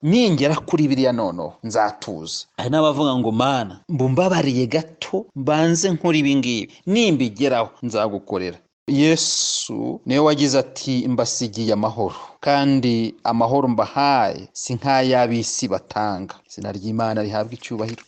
ningera kuri biriya noneho nzatuza. Hari n'abavuga ngo mana mbumbabariye gato mbanze nkora ibi ngibi, nimbigeraho nzagukorera. Yesu niwe wagize ati mbasigiye amahoro, kandi amahoro mbahaye si nk'ay'ab'isi batanga. Izina ry'Imana rihabwa icyubahiro.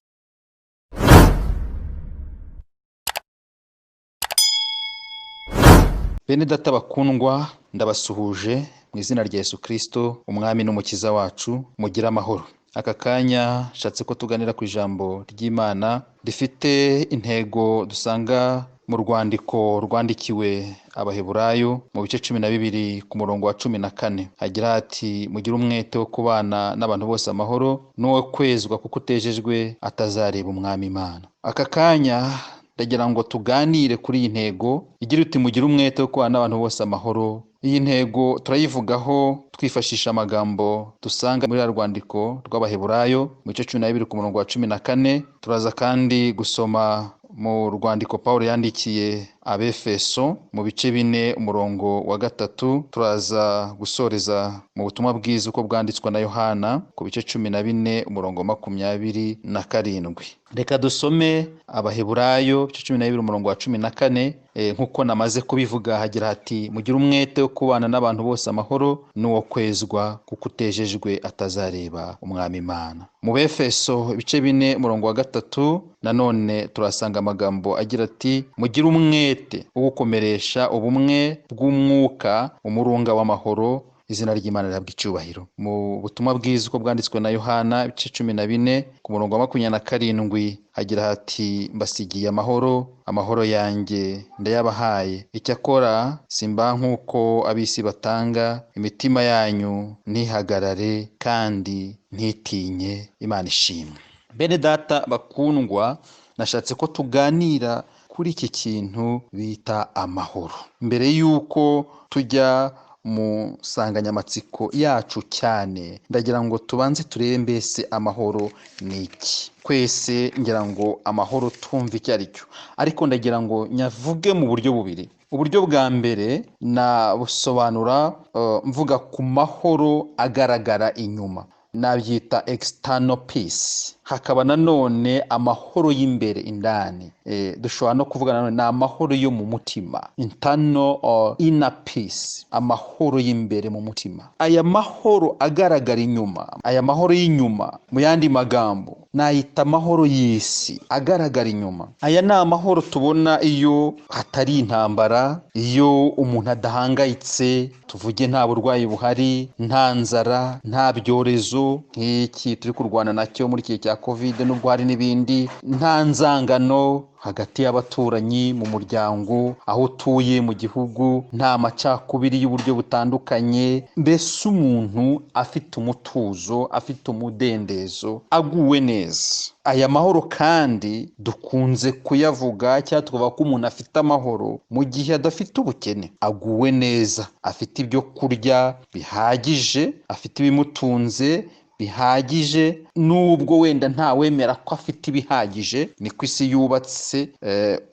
Bene data bakundwa, ndabasuhuje mu izina rya Yesu Kristo, umwami n'umukiza wacu. Mugire amahoro. Aka kanya nshatse ko tuganira ku ijambo ry'Imana rifite intego dusanga mu rwandiko rwandikiwe Abaheburayo mu bice 12 ku murongo wa 14. Hagira hati mugire umwete wo kubana n'abantu bose amahoro, n'uwo kwezwa kuko utejejwe atazareba umwami Imana. Aka kanya ndagira ngo tuganire kuri iyi ntego igira uti mugire umwete wo kubana n'abantu bose amahoro. Iyi ntego turayivugaho twifashisha amagambo dusanga muri rwandiko rw'Abaheburayo mu bice 12 ku murongo wa 14. Turaza kandi gusoma mu rwandiko Pawulo yandikiye Abefeso mu bice 4 umurongo wa 3. Turaza gusoreza mu butumwa bwiza uko bwanditswe na Yohana ku bice 14 umurongo wa 27. Reka dusome Abaheburayo bice 12 umurongo wa 14. Nkuko namaze kubivuga, hagira hati mugire umwete wo kubana n'abantu bose amahoro, n'uwo kwezwa kuko utejejwe atazareba umwami Imana. Mu Befeso ibice 4 umurongo wa 3 nanone turasanga amagambo agira ati mugire umwete wo gukomeresha ubumwe bw'umwuka umurunga w'amahoro. Izina ry'Imana rihabwa icyubahiro. Mu butumwa bwiza uko bwanditswe na Yohana ibice 14 ku murongo wa 27 hagira hati mbasigiye amahoro, amahoro yanjye ndayabahaye. Icyakora simba nk'uko ab'isi batanga, imitima yanyu ntihagarare kandi ntitinye. Imana ishimwe. Bene data bakundwa, nashatse ko tuganira kuri iki kintu bita amahoro. Mbere y'uko tujya mu nsanganyamatsiko yacu cyane, ndagira ngo tubanze turebe mbese amahoro ni iki. Twese ngira ngo amahoro twumva icyo ari cyo, ariko ndagira ngo nyavuge mu buryo bubiri. Uburyo bwa mbere nabusobanura mvuga ku mahoro agaragara inyuma, nabyita external peace. Hakaba nanone amahoro y'imbere indani. Dushobora no kuvuga nanone ni amahoro yo mu mutima, internal or inner peace, amahoro y'imbere mu mutima. Aya mahoro agaragara inyuma, aya mahoro y'inyuma mu yandi magambo nayita amahoro y'isi agaragara inyuma. Aya ni amahoro tubona iyo hatari intambara, iyo umuntu adahangayitse, tuvuge nta burwayi buhari, nta nzara, nta byorezo nk'iki turi kurwana nacyo muri iki cya COVID, n'ubwo hari n'ibindi, nta nzangano hagati y'abaturanyi, mu muryango, aho utuye mu gihugu, nta macakubiri y'uburyo butandukanye. Mbese umuntu afite umutuzo, afite umudendezo, aguwe neza. Aya mahoro kandi dukunze kuyavuga cyangwa tukavuga ko umuntu afite amahoro mu gihe adafite ubukene, aguwe neza, afite ibyo kurya bihagije, afite ibimutunze bihagije. Nubwo wenda ntawemera ko afite ibihagije, niko isi yubatse.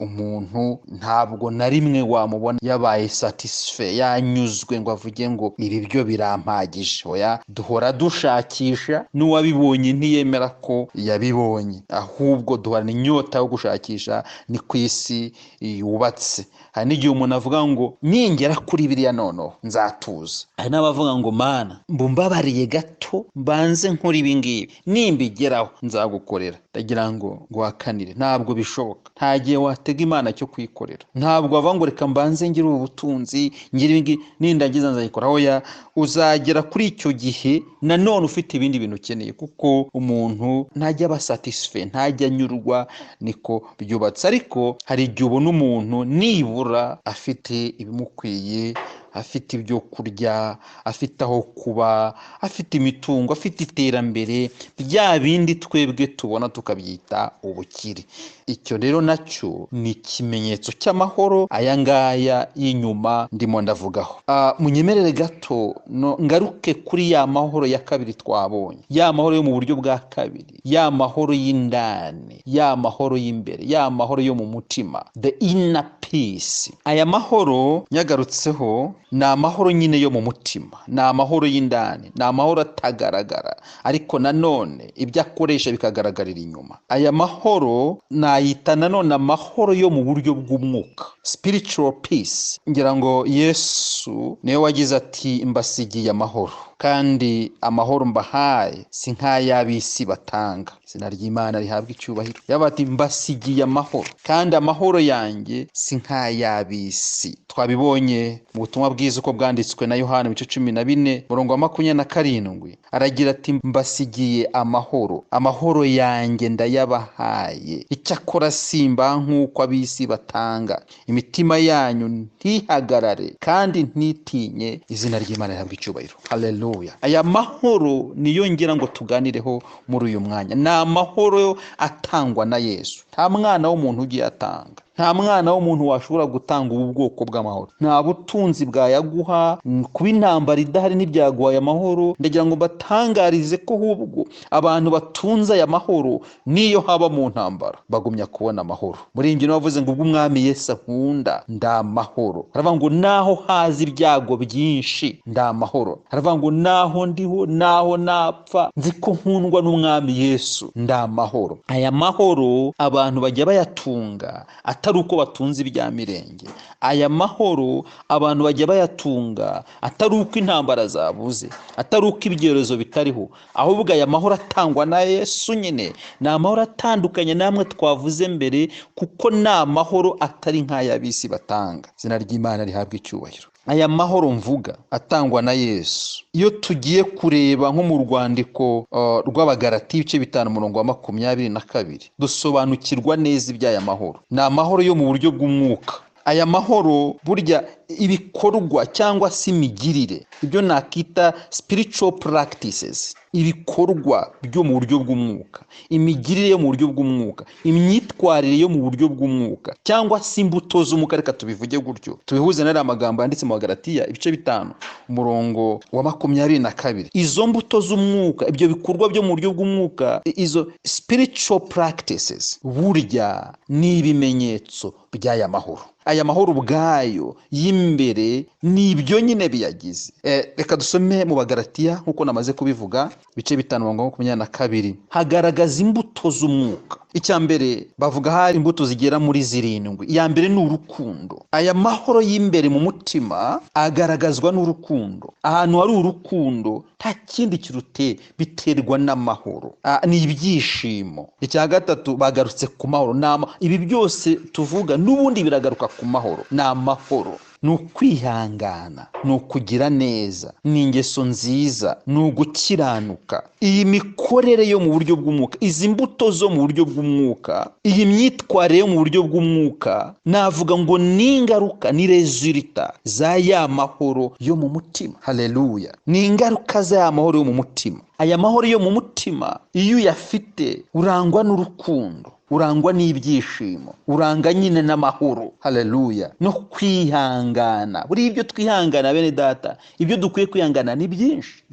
Umuntu ntabwo na rimwe wamubona yabaye satisfait, yanyuzwe ngo avuge ngo ibi byo birampagije. Oya, duhora dushakisha, n'uwabibonye ntiyemera ko yabibonye, ahubwo duhorana inyota yo gushakisha. ni ku isi yubatse. Hari n'igihe umuntu avuga ngo ningera kuri biriya noneho nzatuza. Hari n'abavuga ngo mana mbumbabariye gato mbanze nkora ibi ngibi, nimbigeraho nzagukorera. Ndagira ngo guhakanire, ntabwo bishoboka. Nta gihe watega Imana cyo kwikorera. Ntabwo wava ngo reka mbanze ngire ubu butunzi, ngire ibi nindagiza nzayikora. Oya, uzagera kuri icyo gihe nanone ufite ibindi bintu ukeneye, kuko umuntu ntajya aba satisfait, ntajya anyurwa, niko byubatse. Ariko hari igihe ubona umuntu nibura afite ibimukwiye, afite ibyo kurya, afite aho kuba, afite imitungo, afite iterambere, bya bindi twebwe tubona tukabyita ubukire. Icyo rero nacyo ni ikimenyetso cy'amahoro aya ngaya y'inyuma ndimo ndavugaho. Munyemerere gato ngaruke kuri ya mahoro ya kabiri twabonye, ya mahoro yo mu buryo bwa kabiri, ya mahoro y'indani, ya mahoro y'imbere, ya mahoro yo mu mutima, the inner peace. Aya mahoro nyagarutseho ni amahoro nyine yo mu mutima, ni amahoro y'indani, ni amahoro atagaragara, ariko nanone ibyo akoresha bikagaragarira inyuma. Aya mahoro nayita nanone amahoro yo mu buryo bw'umwuka, spiritual peace. Ngira ngo Yesu niwe wagize ati mbasigiye amahoro, kandi amahoro mbahaye si nk'ay'ab'isi batanga. Izina ry'Imana rihabwa icyubahiro. Yavuze ati mbasigiye amahoro, kandi amahoro yanjye si nk'ay'ab'isi. Twabibonye mu butumwa bwiza uko bwanditswe na Yohana 14:27, aragira ati mbasigiye amahoro, amahoro yanjye ndayabahaye, icyakora simba nk'uko ab'isi batanga. Imitima yanyu ntihagarare kandi ntitinye. Izina ry'Imana rihabwa icyubahiro. Haleluya. Aya mahoro niyo ngira ngo tuganireho muri uyu mwanya. Ni amahoro atangwa na Yesu. Nta mwana w'umuntu ugiye atanga, nta mwana w'umuntu washobora gutanga ubu bwoko bw'amahoro. Nta butunzi bwayaguha, kuba intambara idahari ntibyaguhaye amahoro. Ndagira ngo batangarize ko ahubwo abantu batunze aya mahoro niyo haba mu ntambara bagumya kubona amahoro. Muri iyi ngino bavuze ngo ubwo umwami Yesu ankunda nda mahoro. Aravuga ngo naho haza ibyago byinshi nda mahoro. Aravuga ngo naho ndiho, naho napfa, nzi ko nkundwa n'umwami Yesu nda mahoro. Aya mahoro abantu bajya bayatunga atari uko batunze ibya mirenge. Aya mahoro abantu bajya bayatunga atari uko intambara zabuze, atari uko ibyerezo bitariho, ahubwo aya mahoro atangwa na Yesu nyine. Ni amahoro atandukanye namwe twavuze mbere, kuko ni amahoro atari nk'ay'ab'isi batanga. Izina ry'Imana rihabwa icyubahiro. Aya mahoro mvuga atangwa na Yesu, iyo tugiye kureba nko mu rwandiko rw'Abagalati 5:22, dusobanukirwa neza iby'aya mahoro. Ni amahoro yo mu buryo bw'umwuka. Aya mahoro burya ibikorwa cyangwa se imigirire, ibyo nakita spiritual practices, ibikorwa byo mu buryo bw'umwuka, imigirire yo mu buryo bw'umwuka, imyitwarire yo mu buryo bw'umwuka, cyangwa se imbuto z'umwuka. Reka tubivuge gutyo, tubihuze n'aya magambo yanditse mu Bagalatiya 5:22. Izo mbuto z'umwuka, ibyo bikorwa byo mu buryo bw'umwuka, izo spiritual practices burya ni ibimenyetso by'aya mahoro. Aya mahoro ubwayo y'imbere ni ibyo nyine biyagize. Reka dusome mu Bagalatiya nkuko namaze kubivuga 5:22, hagaragaza imbuto z'umwuka. Icya mbere bavuga hari imbuto zigera muri 7. Iya mbere ni urukundo. Aya mahoro y'imbere mu mutima agaragazwa n'urukundo. Ahantu hari urukundo nta kindi kirute, biterwa n'amahoro, ni ibyishimo. Icya gatatu bagarutse ku mahoro. Ibi byose tuvuga n'ubundi biragaruka ku mahoro. Ni amahoro, ni ukwihangana, ni ukugira neza, ni ingeso nziza, ni ugukiranuka. Iyi mikorere yo mu buryo bw'umwuka, izi mbuto zo mu buryo bw'umwuka, iyi myitwarire yo mu buryo bw'umwuka, navuga ngo ni ingaruka, ni resulta za ya mahoro yo mu mutima. Haleluya. Ni ingaruka za ya mahoro yo mu mutima. Aya mahoro yo mu mutima iyo uyafite urangwa n'urukundo, urangwa n'ibyishimo, uranga nyine n'amahoro. Haleluya. No kwihangana. Buri ibyo twihangana bene data, ibyo dukwiye kwihangana ni byinshi.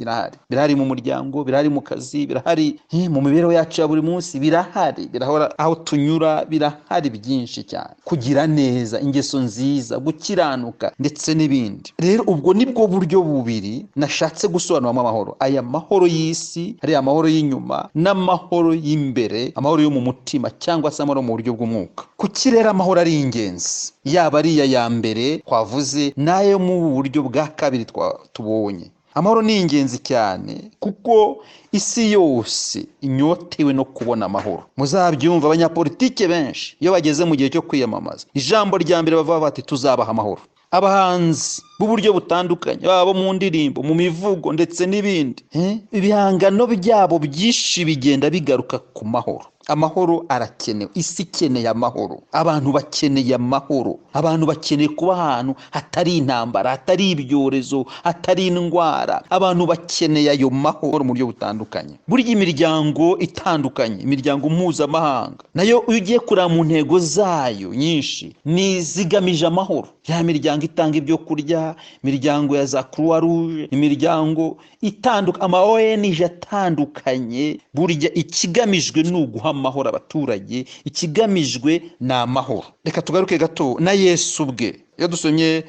Birahari mu muryango, birahari mu kazi, birahari mu mibereho yacu ya buri munsi, birahari aho tunyura, birahari byinshi cyane. Kugira neza, ingeso nziza, gukiranuka ndetse n'ibindi. Rero ubwo nibwo buryo bubiri nashatse gusobanuramo amahoro. Aya mahoro y'isi, hari amahoro y'inyuma n'amahoro y'imbere, amahoro yo mu mutima cyangwa se amahoro mu buryo bw'umwuka. Kuki rero amahoro ari ingenzi? Yaba ari ya mbere twavuze n'ayo mu buryo bwa kabiri tubonye. Amahoro ni ingenzi cyane kuko isi yose inyotewe no kubona amahoro. Muzabyumva abanyapolitike benshi iyo bageze mu gihe cyo kwiyamamaza, ijambo rya mbere bavuga bati tuzabaha amahoro. Abahanzi b'uburyo butandukanye, baba mu ndirimbo, mu mivugo ndetse n'ibindi, ibihangano byabo byinshi bigenda bigaruka ku mahoro. Amahoro arakenewe. Isi ikeneye amahoro. Abantu bakeneye amahoro. Abantu bakeneye kuba ahantu hatari intambara, hatari ibyorezo, hatari indwara. Abantu bakeneye ayo mahoro mu buryo butandukanye. Burya imiryango itandukanye, imiryango mpuzamahanga, nayo iyo ugiye kureba mu ntego zayo nyinshi ni zigamije amahoro. Ya miryango itanga ibyo kurya, imiryango ya za Croix Rouge, imiryango itandukanye, ama ONG atandukanye, burya ikigamijwe ni uguha amahoro abaturage, ikigamijwe ni amahoro. Reka tugaruke gato na Yesu ubwe. iyo dusomye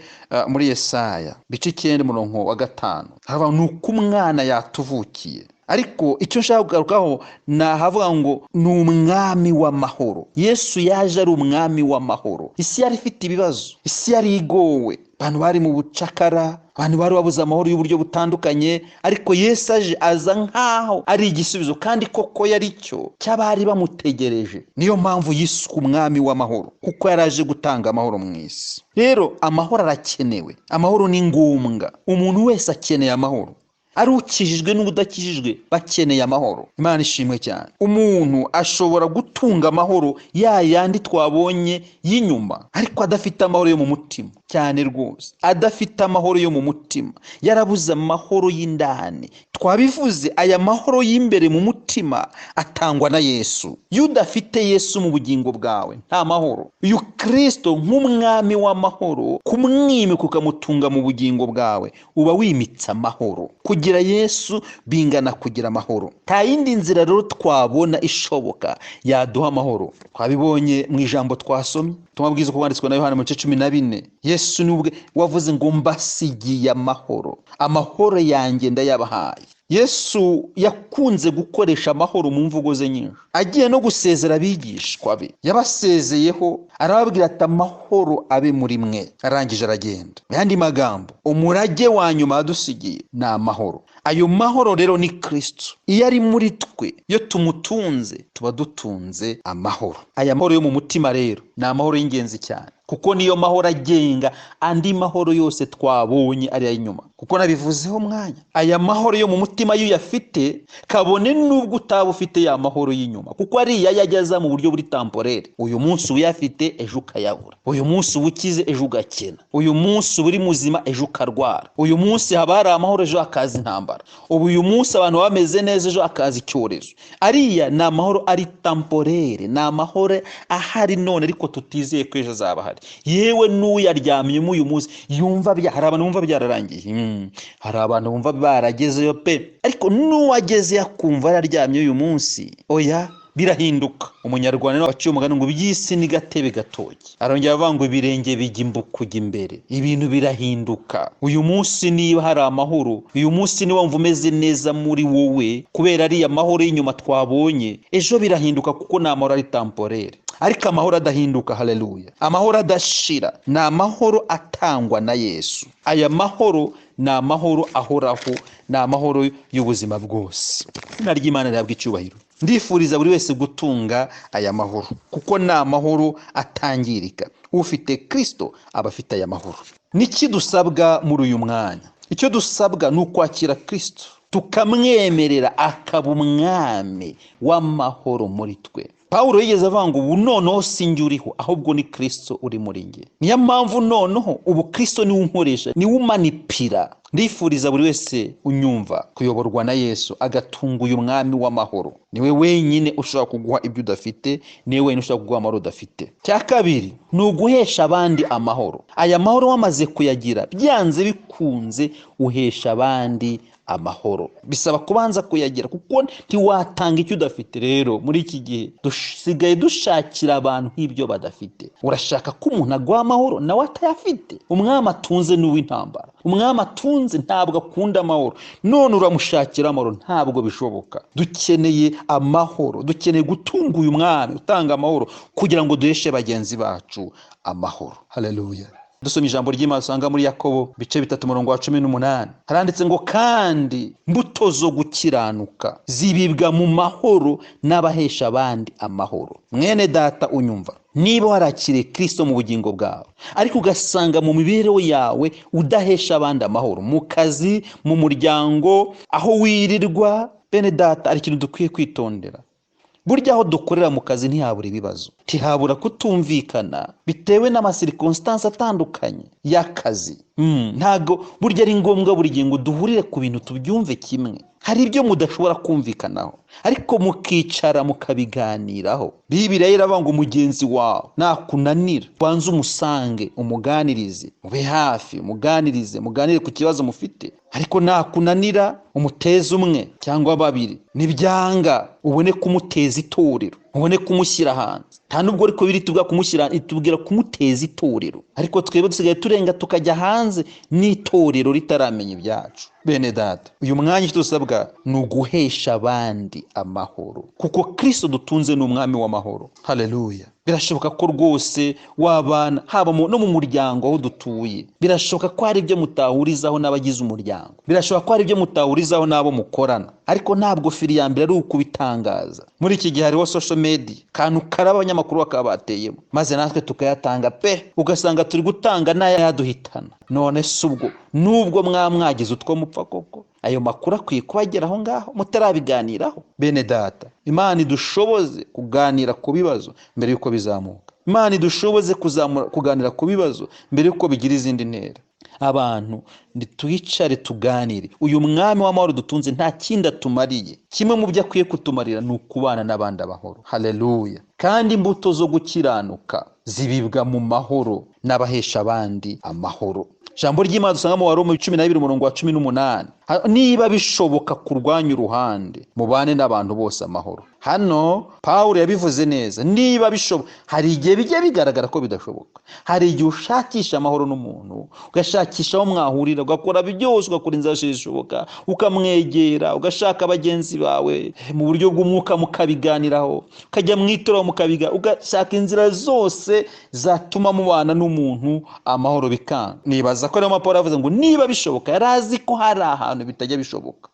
muri Yesaya bice 9:5 hava nuko umwana yatuvukiye. Ariko icyo nshaka kugarukaho nahavuga ngo ni umwami w'amahoro. Yesu yaje ari umwami w'amahoro. Isi yari ifite ibibazo, isi yari igowe, abantu bari mu bucakara, abantu bari babuze amahoro y'uburyo butandukanye, ariko Yesu aje aza nkaho ari igisubizo, kandi koko yari cyo cy'abari bamutegereje. Niyo mpamvu yiswe umwami w'amahoro, kuko yaraje gutanga amahoro mu isi. Rero amahoro arakenewe, amahoro ni ngombwa. Umuntu wese akeneye amahoro, ari ukijijwe n'ubudakijijwe bakeneye amahoro. Imana ishimwe cyane. Umuntu ashobora gutunga amahoro yandi twabonye y'inyuma, ariko adafite amahoro yo mu mutima, cyane rwose adafite amahoro yo mu mutima, yarabuze amahoro y'indani. Twabivuze, aya mahoro y'imbere mu mutima atangwa na Yesu. Iyo udafite Yesu mu bugingo bwawe nta mahoro. Uyu Kristo nk'umwami w'amahoro, kumwimika ukamutunga mu bugingo bwawe, uba wimitse amahoro. Kugira Yesu bingana kugira amahoro. Nta yindi nzira rero twabona ishoboka yaduha amahoro. Twabibonye mu ijambo twasomye, tumabwiza ko kwanditswe na Yohana mu 14. Yesu nubwe wavuze ngo mbasigiye amahoro, amahoro yanjye ndayabahaye. Yesu yakunze gukoresha amahoro mu mvugo ze nyinshi. Agiye no gusezera abigishwa be, yabasezeyeho arababwira ati amahoro abe muri mwe. Arangije aragenda. Mu yandi magambo, umurage wa nyuma yadusigiye ni amahoro. Ayo mahoro rero ni Kristo. Iyo ari muri twe, iyo tumutunze, tuba dutunze amahoro. Aya mahoro yo mu mutima rero ni amahoro y'ingenzi cyane, kuko niyo mahoro agenga andi mahoro yose twabonye ari ay'inyuma. Kuko nabivuzeho mwanya, aya mahoro yo mu mutima iyo yafite, kabone nubwo utaba ufite ya mahoro y'inyuma, kuko ari yajyaza mu buryo buri temporere. Uyu munsi uyafite, ejo ukayabura. Uyu munsi ubukize, ejo ugakena. Uyu munsi uri muzima, ejo ukarwara. Uyu munsi haba hari amahoro, ejo hakaza intambara. Uyu munsi abantu bameze neza, ejo hakaza icyorezo. Ariya ni amahoro ari temporere, ni amahoro ahari none, ariko tutizeye ko ejo azaba ahari. Yewe n'uyaryamyemo uyu munsi yumva hari abantu bumva byararangiye, hari abantu bumva baragezeyo pe, ariko n'uwageze yakumva yararyamye uyu munsi, oya birahinduka. Umunyarwanda nawe waciye umugani ngo by'isi ni gatebe gatoki, arongera avuga ngo ibirenge bijya imbukuga imbere. Ibintu birahinduka. Uyu munsi niba hari amahoro, uyu munsi niba wumva umeze neza muri wowe kubera ari amahoro y'inyuma twabonye, ejo birahinduka, kuko ni amahoro ari temporere. Ariko amahoro adahinduka, haleluya, amahoro adashira, ni amahoro atangwa na Yesu. Aya mahoro ni amahoro ahoraho, ni amahoro y'ubuzima bwose. Izina ry'Imana rihabwa icyubahiro. Ndifuriza buri wese gutunga aya mahoro, kuko ni amahoro atangirika. Ufite Kristo aba afite aya mahoro. Niki dusabwa muri uyu mwanya? Icyo dusabwa ni ukwakira Kristo, tukamwemerera akaba umwami w'amahoro muri twe. Pawulo yigeze avuga ngo ubu noneho sinjye uriho, ahubwo ni Kristo uri muri nge. Niyo mpamvu noneho ubu Kristo niwe unkoresha, niwe umanipira. Ndifuriza buri wese unyumva kuyoborwa na Yesu, agatunga uyu mwami w'amahoro. Niwe wenyine ushobora kuguha ibyo udafite, niwe wenyine ushobora kuguha amahoro udafite. Cya kabiri ni uguhesha abandi amahoro. Aya mahoro wamaze kuyagira, byanze bikunze uhesha abandi amahoro. Bisaba kubanza kuyagira, kuko ntiwatanga icyo udafite. Rero muri iki gihe dusigaye dushakira abantu nk'ibyo badafite. Urashaka ko umuntu aguha amahoro nawe atayafite. Umwami atunze n'uw'intambara, umwami atunze ntabwo akunda amahoro, none uramushakira amahoro, ntabwo bishoboka. Dukeneye amahoro, dukeneye gutunga uyu mwami utanga amahoro, kugira ngo duheshe bagenzi bacu amahoro. Haleluya. Dusoma ijambo ry'Imana usanga muri Yakobo bice 3:18, haranditse ngo kandi mbuto zo gukiranuka zibibwa mu mahoro n'abahesha abandi amahoro. Mwene data unyumva, niba warakiriye Kristo mu bugingo bwawe, ariko ugasanga mu mibereho yawe udahesha abandi amahoro, mu kazi, mu muryango, aho wirirwa, bene data, ari ikintu dukwiye kwitondera. Burya aho dukorera mu kazi ntihabura ibibazo, ntihabura kutumvikana bitewe n'amasirkonstansi atandukanye y'akazi. Ntago burya ari ngombwa buri gihe ngo duhurire ku bintu tubyumve kimwe. Hari ibyo mudashobora kumvikanaho, ariko mukicara mukabiganiraho. Bibiliya iravuga ngo mugenzi wawe nakunanira, banza umusange, umuganirize, ube hafi, muganire ku kibazo mufite. Ariko nakunanira, umuteze umwe cyangwa babiri. Nibyanga ubone kumuteza itorero. mubone kumushyira hanze. Nta nubwo ariko biri tuvuga kumushyira, itubwira kumuteza itorero, ariko twebwe dusigaye turenga tukajya hanze n'itorero ritaramenya ibyacu. Bene data, uyu mwanya icyo dusabwa ni uguhesha abandi amahoro, kuko Kristo dutunze ni umwami w'amahoro. Haleluya. Birashoboka ko rwose wabana haba no mu muryango aho dutuye, birashoboka ko hari ibyo mutahurizaho n'abagize umuryango, birashoboka ko hari ibyo mutahurizaho n'abo mukorana, ariko ntabwo firi ya mbere ari ukubitangaza. Muri iki gihe hariho social media, kantu karaba abanyamakuru bakaba bateyemo, maze natwe tukayatanga pe, ugasanga turi gutanga n'ayaduhitana. None se ubwo nubwo mwamwagize utwo mupfa koko, ayo makuru akwiye kubagera aho ngaho mutarabiganiraho? Bene data, Imana idushoboze kuganira ku bibazo mbere yuko bizamuka. Imana idushoboze kuganira ku bibazo mbere yuko bigira izindi ntera. Abantu twicare tuganire. Uyu mwami w'amahoro dutunze nta kindi atumariye. Kimwe mu byo akwiye kutumarira ni ukubana n'abandi amahoro. Haleluya. Kandi imbuto zo gukiranuka zibibwa mu mahoro n'abahesha abandi amahoro. Jambo ry'Imana dusanga mu Waroma 12:18, niba bishoboka kurwanya uruhande, mubane n'abantu bose amahoro. Hano Pawulo yabivuze neza, niba bishoboka. Hari igihe bijya bigaragara ko bidashoboka, hari igihe ushakisha amahoro n'umuntu, ugashakisha aho mwahurira, ugakora byose, ugakora inzira zishoboka, ukamwegera, ugashaka bagenzi bawe mu buryo bw'umwuka mukabiganiraho, ukajya mu itorero mukabiga, ugashaka inzira zose zatuma mubana n'umuntu amahoro bikanga. Nibaza ko rero Pawulo yavuze ngo niba bishoboka, yarazi ko hari ahantu bitajya bishoboka,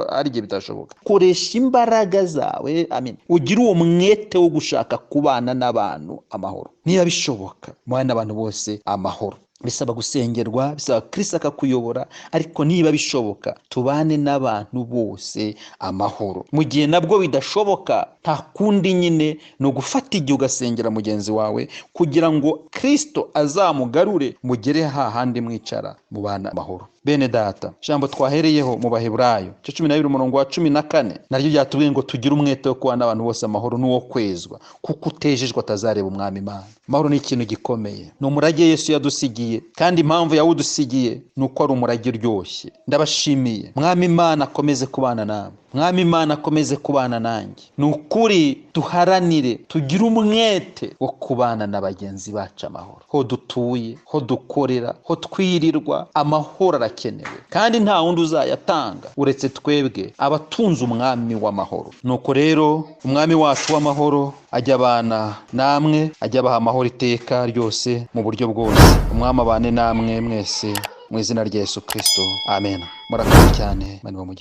hari igihe bidashoboka. Koresha imbaraga zawe, amen, ugira uwo mwete wo gushaka kubana n'abantu amahoro. Niba bishoboka, mubane n'abantu bose amahoro. Bisaba gusengerwa, bisaba Kristo akakuyobora, ariko niba bishoboka tubane n'abantu bose amahoro. Mu gihe nabwo bidashoboka, nta kundi nyine no gufata igihe ugasengera mugenzi wawe kugira ngo Kristo azamugarure mugere hahandi mwicara mubana amahoro. Bene data, ijambo twahereyeho mu Baheburayo 12:14 naryo ryatubwiye ngo tugire umwete wo kubana n'abantu bose amahoro n'uwo kwezwa, kuko utejejwe atazareba umwami Imana. Amahoro ni ikintu gikomeye, ni umurage Yesu yadusigiye, kandi impamvu yawudusigiye ni uko ari umurage uryoshye. Ndabashimiye. Mwami Imana akomeze kubana namwe, Mwami Imana akomeze kubana nanjye. Ni ukuri duharanire, tugire umwete wo kubana na bagenzi bacu amahoro. Ho dutuye, ho dukorera, ho twirirwa, amahoro arakenewe, kandi nta wundi uzayatanga uretse twebwe abatunze umwami w'amahoro. Nuko rero umwami wacu w'amahoro ajya abana namwe, ajya abaha amahoro iteka ryose mu buryo bwose. Umwami abane namwe mwese mu izina rya Yesu Kristo. Amen. Murakoze cyane. Mani bamugisha.